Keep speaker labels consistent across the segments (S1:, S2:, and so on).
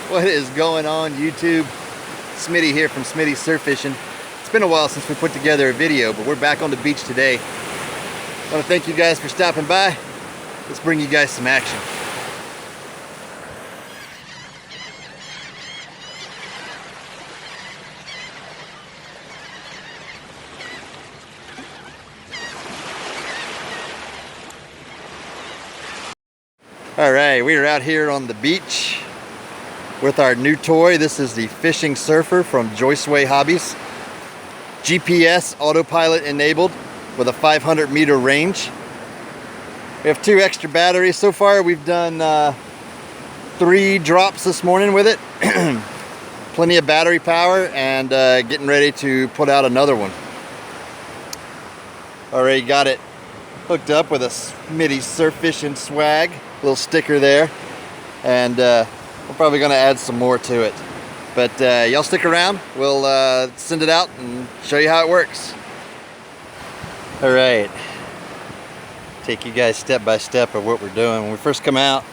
S1: What is going on, YouTube? Smitty here from Smitty's Surf Fishing. It's been a while since we put together a video, but we're back on the beach today. I want to thank you guys for stopping by. Let's bring you guys some action. All right, we are out here on the beach with our new toy. This is the Fishing Surfer from Joyceway Hobbies. GPS autopilot enabled with a 500-meter range. We have 2 extra batteries. So far we've done 3 drops this morning with it. Plenty of battery power, and getting ready to put out another one. Already got it hooked up with a Smitty Surf Fishing swag. Little sticker there, and we're probably going to add some more to it, but y'all stick around. We'll send it out and show you how it works. All right, take you guys step by step of what we're doing. When we first come out,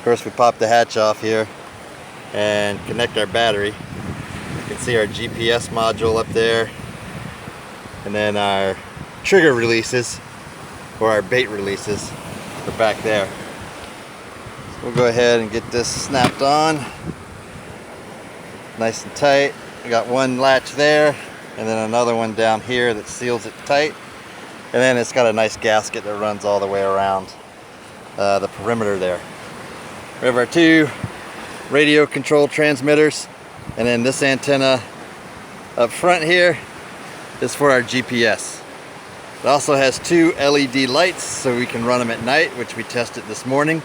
S1: first we pop the hatch off here and connect our battery. You can see our GPS module up there, and then our trigger releases or our bait releases are back there. We'll go ahead and get this snapped on nice and tight. We got one latch there and then another one down here that seals it tight, and then it's got a nice gasket that runs all the way around the perimeter there. We have our 2 radio control transmitters, and then this antenna up front here is for our GPS. It also has 2 LED lights so we can run them at night, which we tested this morning.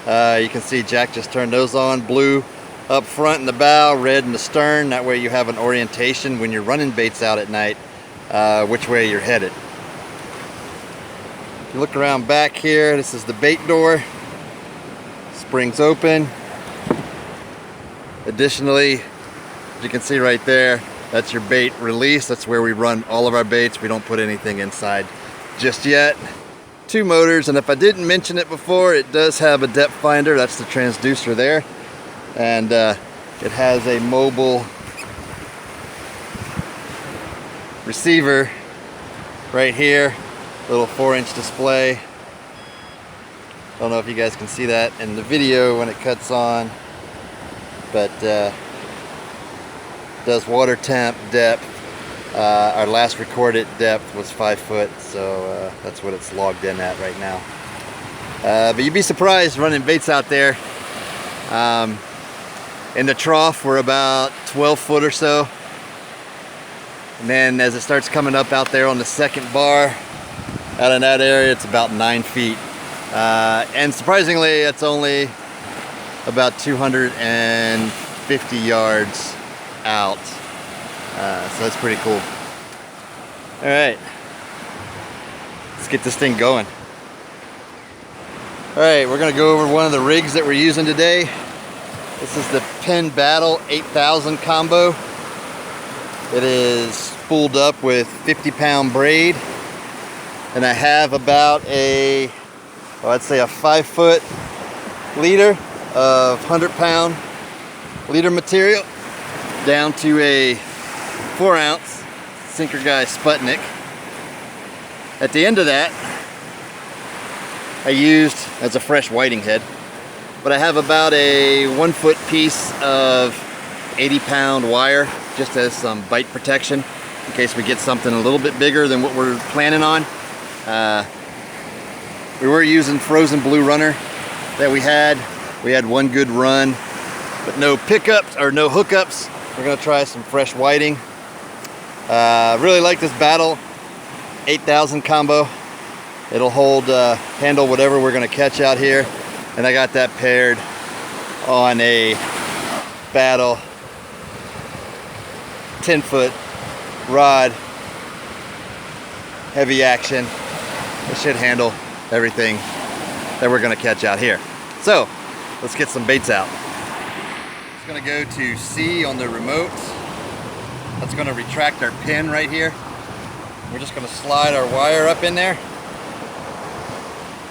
S1: You can see Jack just turned those on. Blue up front in the bow, red in the stern. That way you have an orientation when you're running baits out at night, which way you're headed. If you look around back here, this is the bait door. Springs open. Additionally, as you can see right there, that's your bait release. That's where we run all of our baits. We don't put anything inside just yet. 2 motors, and if I didn't mention it before, it does have a depth finder. That's the transducer there, and it has a mobile receiver right here, little 4-inch display. Don't know if you guys can see that in the video when it cuts on, but does water temp, depth. Our last recorded depth was 5 foot, so that's what it's logged in at right now. But you'd be surprised running baits out there. In the trough, we're about 12 foot or so. And then as it starts coming up out there on the second bar, out in that area, it's about 9 feet. And surprisingly, it's only about 250 yards out. So that's pretty cool. All right, let's get this thing going. All right, we're gonna go over one of the rigs that we're using today. This is the Penn Battle 8000 combo. It is spooled up with 50-pound braid, and I have about a, well, I'd say a 5-foot leader of 100-pound leader material down to a 4-ounce Sinker Guy Sputnik. At the end of that, I used as a fresh whiting head, but I have about a 1-foot piece of 80-pound wire just as some bite protection in case we get something a little bit bigger than what we're planning on. We were using frozen blue runner that we had. We had one good run, but no pickups or no hookups. We're gonna try some fresh whiting. Really like this Battle 8000 combo. It'll handle whatever we're gonna catch out here. And I got that paired on a Battle 10-foot rod, heavy action. It should handle everything that we're gonna catch out here. So let's get some baits out. It's gonna go to C on the remote. That's going to retract our pin right here. We're just going to slide our wire up in there.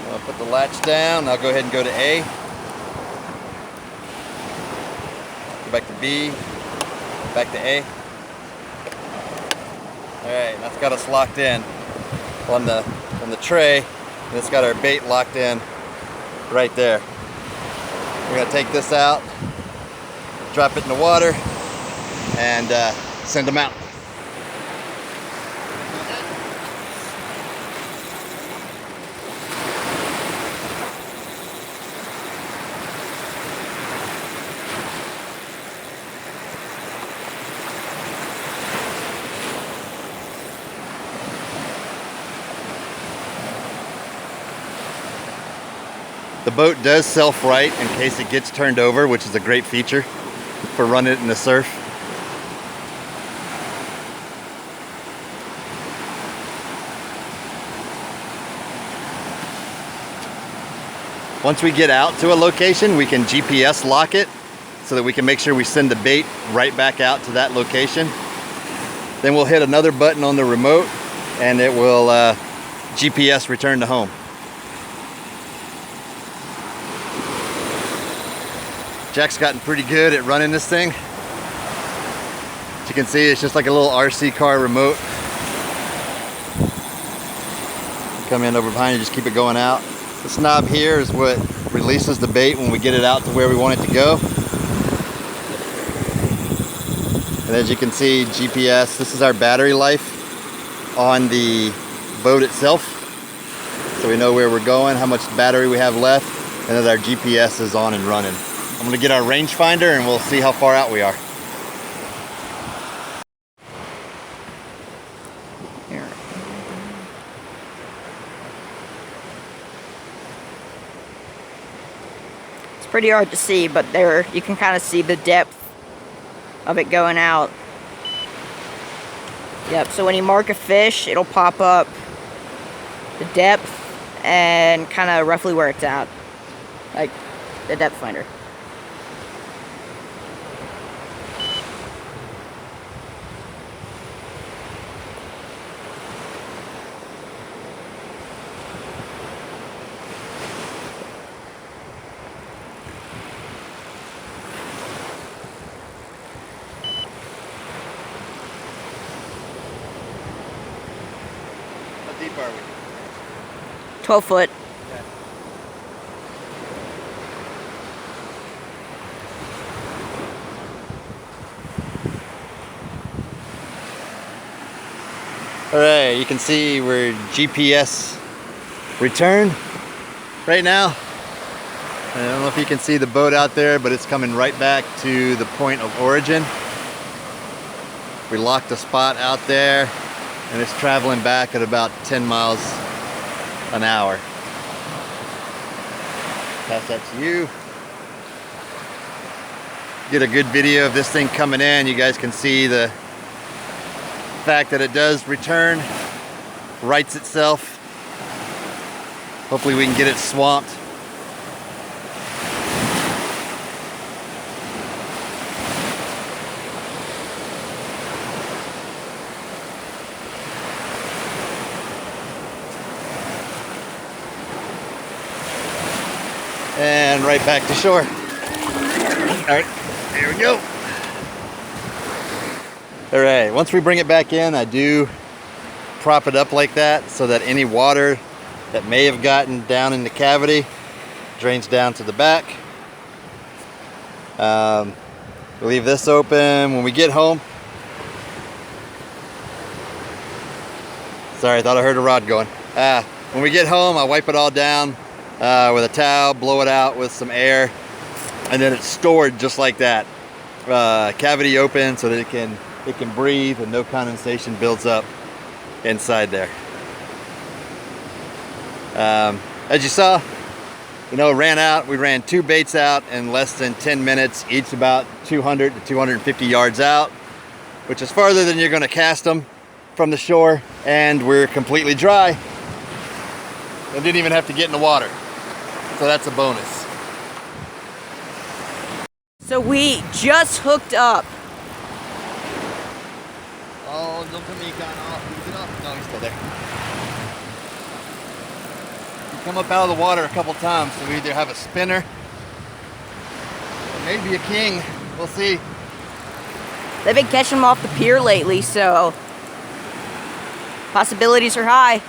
S1: I'll put the latch down. I'll go ahead and go to A. Go back to B, back to A. All right, that's got us locked in on the tray, and it's got our bait locked in right there. We're gonna take this out, drop it in the water, and send them out. The boat does self-right in case it gets turned over, which is a great feature for running it in the surf. Once we get out to a location, we can GPS lock it so that we can make sure we send the bait right back out to that location. Then we'll hit another button on the remote and it will GPS return to home. Jack's gotten pretty good at running this thing. As you can see, it's just like a little RC car remote. Come in over behind you, just keep it going out. This knob here is what releases the bait when we get it out to where we want it to go. And as you can see, GPS, this is our battery life on the boat itself. So we know where we're going, how much battery we have left, and that our GPS is on and running. I'm gonna get our rangefinder and we'll see how far out we are.
S2: Here. It's pretty hard to see, but there you can kind of see the depth of it going out. Yep, so when you mark a fish, it'll pop up the depth and kind of roughly where it's at, like the depth finder.
S1: How deep are we?
S2: 12 foot.
S1: All right, you can see we're GPS return right now. I don't know if you can see the boat out there, but it's coming right back to the point of origin. We locked a spot out there and it's traveling back at about 10 miles an hour. Pass that to you. Get a good video of this thing coming in. You guys can see the fact that it does return, rights itself. Hopefully we can get it swamped. And right back to shore. All right, here we go. All right, once we bring it back in, I do prop it up like that so that any water that may have gotten down in the cavity drains down to the back. We leave this open. When we get home, sorry, I thought I heard a rod going. When we get home, I wipe it all down with a towel, blow it out with some air, and then it's stored just like that. Cavity open so that it can breathe and no condensation builds up inside there. As you saw, we ran 2 baits out in less than 10 minutes, each about 200 to 250 yards out, which is farther than you're going to cast them from the shore, and we're completely dry and didn't even have to get in the water. So that's a bonus.
S2: So we just hooked up.
S1: Oh, look at me, gone off. Get off. No, he's still there. We come up out of the water a couple times, so we either have a spinner or maybe a king. We'll see.
S2: They've been catching them off the pier lately, so possibilities are high.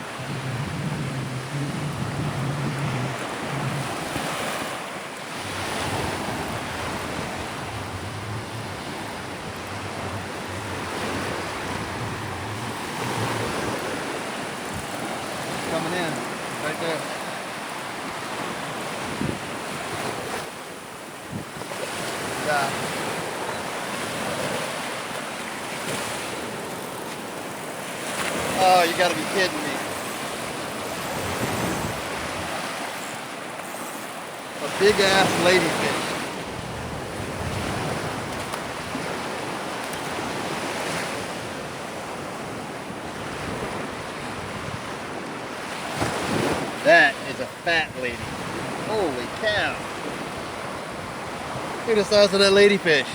S1: Coming in, right there. Yeah. Oh, you gotta be kidding me. A big ass ladyfish. That is a fat lady. Holy cow. Look at the size of that ladyfish.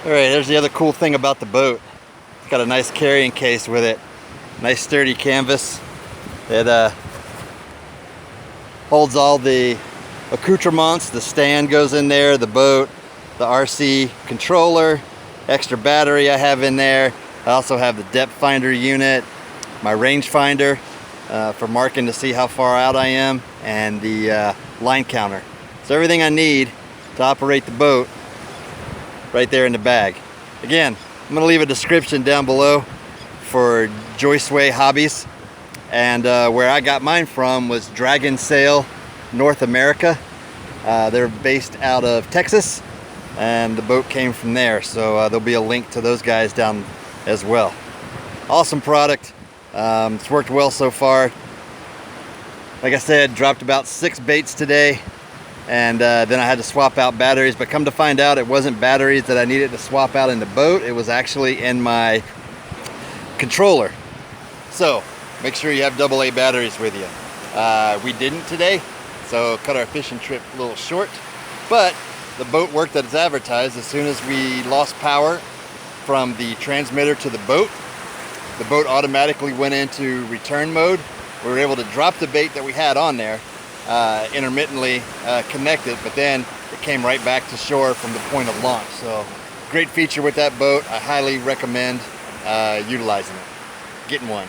S1: Alright, there's the other cool thing about the boat. It's got a nice carrying case with it. Nice sturdy canvas. It holds all the accoutrements. The stand goes in there, the boat, the RC controller, extra battery I have in there. I also have the depth finder unit, my range finder for marking to see how far out I am, and the line counter. So everything I need to operate the boat right there in the bag. Again, I'm going to leave a description down below for Joyceway Hobbies, and where I got mine from was Dragon Sail North America. They're based out of Texas, and the boat came from there, so there'll be a link to those guys down as well. Awesome product. It's worked well so far. Like I said, dropped about 6 baits today, and then I had to swap out batteries, but come to find out it wasn't batteries that I needed to swap out in the boat. It was actually in my controller. So make sure you have AA batteries with you. We didn't today, so cut our fishing trip a little short, but the boat worked as advertised. As soon as we lost power from the transmitter to the boat automatically went into return mode. We were able to drop the bait that we had on there, intermittently connect it, but then it came right back to shore from the point of launch. So great feature with that boat. I highly recommend utilizing it, getting one.